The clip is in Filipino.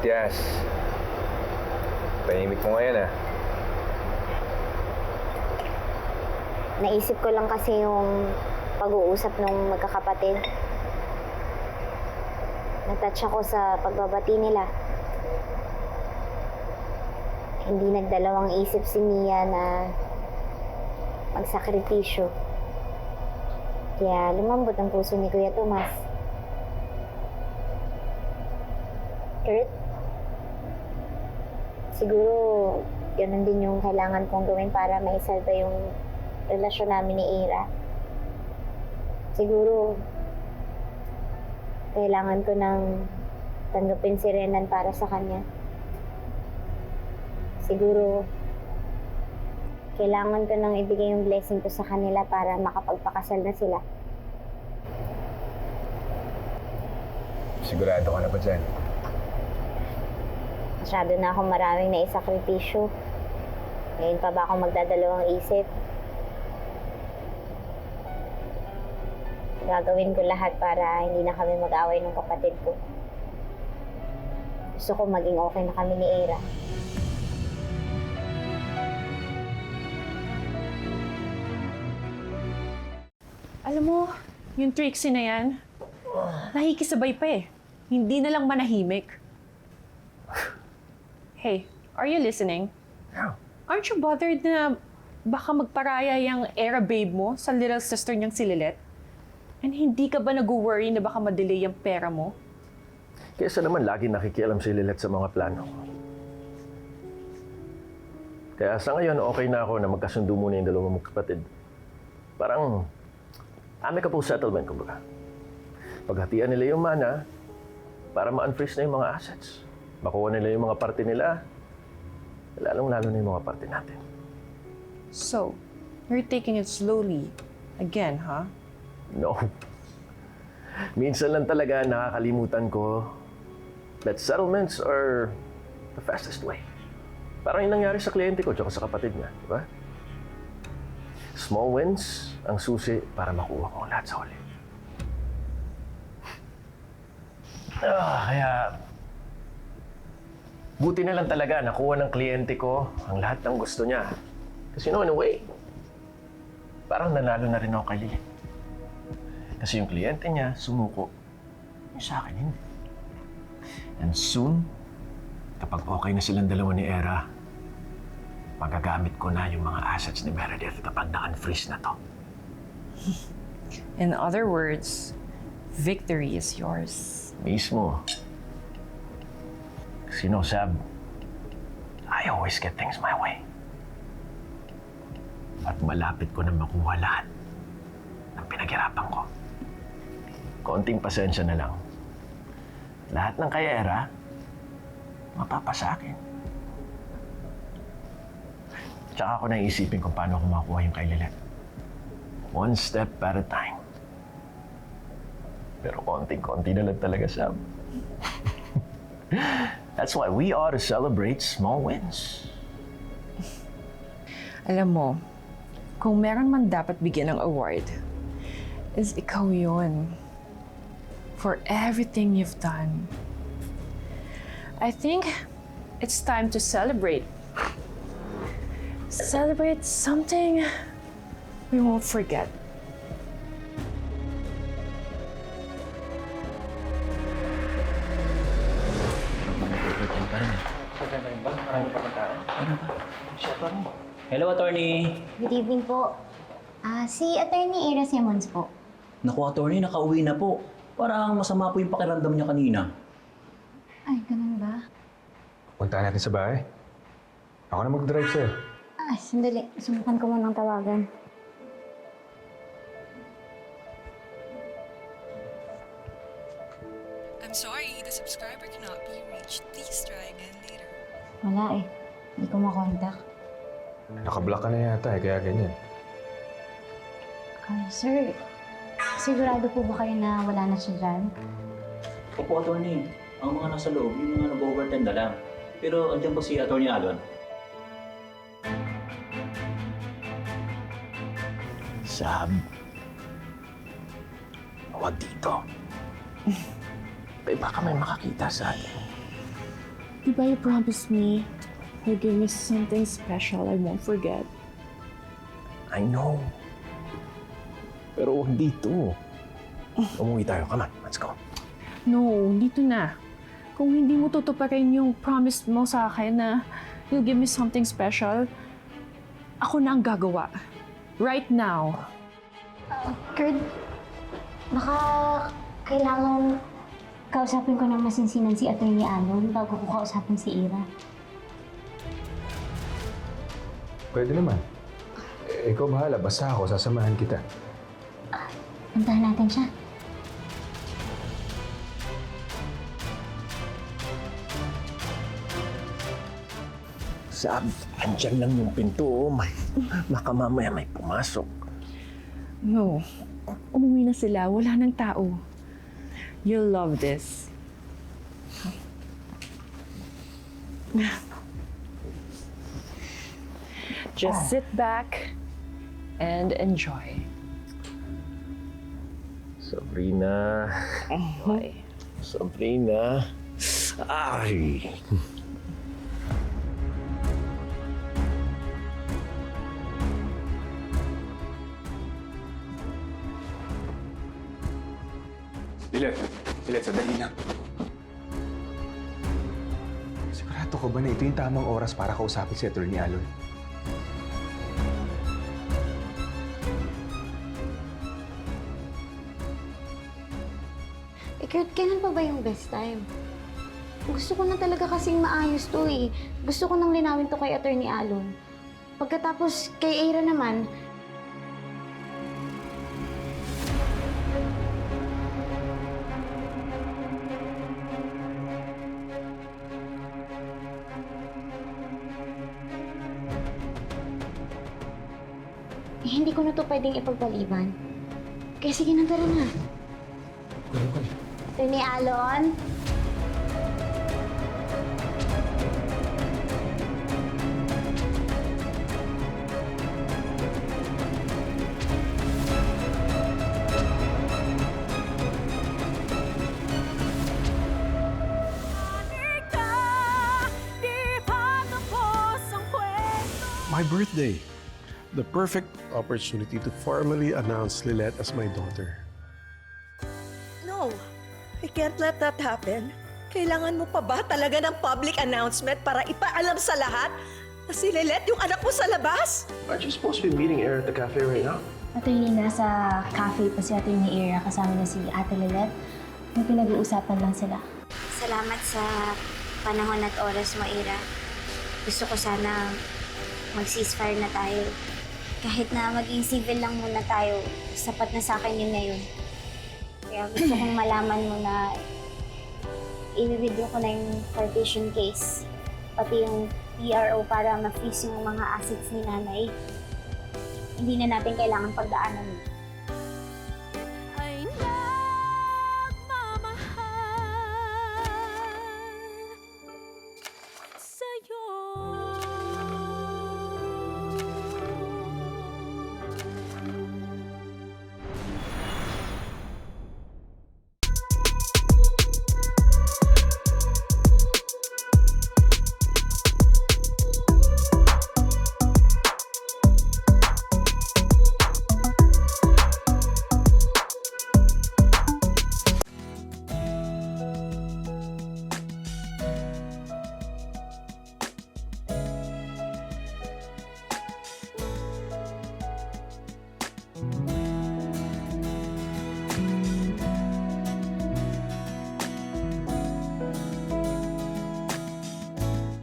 Matias, tahimik mo ngayon ah. Naisip ko lang kasi yung pag-uusap ng magkakapatid. Natouch ako sa pagbabati nila. Hindi nagdalawang isip si Mia na magsakripisyo. Kaya lumambot ang puso ni Kuya Tomas. Kurt, siguro ganun din yung kailangan kong gawin para maisalba yung relasyon namin ni Ira. Siguro kailangan ko nang tanggapin si Renan para sa kanya. Siguro kailangan ko nang ibigay yung blessing ko sa kanila para makapagpakasal na sila. Sigurado ka na ba dyan? Masyado na akong maraming naisakripisyo. Ngayon pa ba akong magdadalawang isip? Gagawin ko lahat para hindi na kami mag-away ng kapatid ko. Gusto ko maging okay na kami ni Ira. Alam mo, yung Trixie na yan, nakikisabay pa eh. Hindi na lang manahimik. Hey, are you listening? Yeah. Aren't you bothered na baka magparaya yung Era babe mo sa little sister niyang si Lilet? And hindi ka ba nag-worry na baka madelay yung pera mo? Kesa naman lagi nakikialam si Lilet sa mga plano ko. Kaya sa ngayon, okay na ako na magkasundo muna yung dalawang magkapatid. Parang amicable settlement, kumbaga. Paghatian nila yung mana para ma-unfreeze na yung mga assets. Makuha nila yung mga parte nila, lalong-lalo na yung mga parte natin. So, you're taking it slowly again, huh? No. Minsan lang talaga nakakalimutan ko that settlements are the fastest way. Parang yung nangyari sa kliyente ko tsaka sa kapatid niya, di ba? Small wins ang susi para makuha ko ang lahat sa huli. Kaya buti na lang talaga nakuha ng kliyente ko ang lahat ng gusto niya. Kasi in a way, parang nanalo na rin ako kay Lily. Kasi yung kliyente niya sumuko, yung sa akin hindi. And soon, kapag okay na silang dalawa ni Era, magagamit ko na yung mga assets ni Meredith kapag na-unfreeze na to. In other words, victory is yours. Mismo. Kasi no, Sab, I always get things my way. At malapit ko na makuha lahat ng pinaghirapan ko. Konting pasensya na lang. Lahat ng kay Era, mapapasa akin. Tsaka ako naisipin kung paano ako makuha yung kay Lilet. One step at a time. Pero konting-konti na lang talaga, Sam. That's why we ought to celebrate small wins. Alam mo, kung meron man dapat bigyan ng award, is ikaw yun. For everything you've done. I think it's time to celebrate. Celebrate something we won't forget. Hello, attorney. Good evening po. Si Attorney Ira Simmons po. Naku, attorney, nakauwi na po. Parang masama po yung pakiramdam niya kanina. Ay, ganun ba? Puntahan natin sa bahay. Ako na mag-drive sa'yo. Sandali. Subukan ko munang tawagan. I'm sorry, the subscriber cannot be reached. Please try again later. Wala eh. Hindi ko makontak. Nakablock ka na yata kaya ganyan. Sir, sigurado po ba kayo na wala na siya dyan? Opo, attorney. Ang mga nasa loob, yung mga nag-overtime na lang. Pero andyan po si attorney Alon. Sab, huwag dito. Baka may makakita sa atin. Di ba you promised me you'll give me something special I won't forget? I know. Pero huwag dito. Umuwi tayo. Come on, let's go. No, dito na. Kung hindi mo tutuparin yung promise mo sa akin na you'll give me something special, ako na ang gagawa. Right now. Kurt, baka kailangan kausapin ko ng masinsinan si Atty. Alon bago ko kausapin si Ira. Pwede naman. Ikaw bahala, basta ako, sasamahan kita. Puntahan natin siya. Sabi, andyan lang yung pinto. Baka mamaya may pumasok. No. Umuwi na sila. Wala nang tao. You'll love this. Just sit back and enjoy. Sabrina. Boy. Sabrina. Ay! Lilet, sandali lang. Sigurado ko ba na ito yung tamang oras para kausapin si Atty. Alon? Kurt, kailan pa ba yung best time? Gusto ko na talaga kasing maayos to eh. Gusto ko nang linawin to kay Atty. Alon. Pagkatapos kay Ira naman, hindi ko na to pwedeng ipagpaliban. Kaya sige na, tara na. Atty. Alon? My birthday. The perfect opportunity to formally announce Lilette as my daughter. No, I can't let that happen. Kailangan mo pa ba talaga ng public announcement para ipaalam sa lahat na si Lilette yung anak mo sa labas? Aren't you supposed to be meeting Ira at the cafe right now? Attorney, nasa cafe pa si Atty. Ira kasama na si Ate Lilette. May pinag-uusapan lang sila. Salamat sa panahon at oras mo, Ira. Gusto ko sana mag-ceasefire na tayo. Kahit na maging civil lang muna tayo, sapat na sa akin yun ngayon. Kaya gusto kong malaman mo na i-withdraw ko na yung partition case. Pati yung PRO para ma-freeze yung mga assets ni nanay. Hindi na natin kailangan pagdaanan.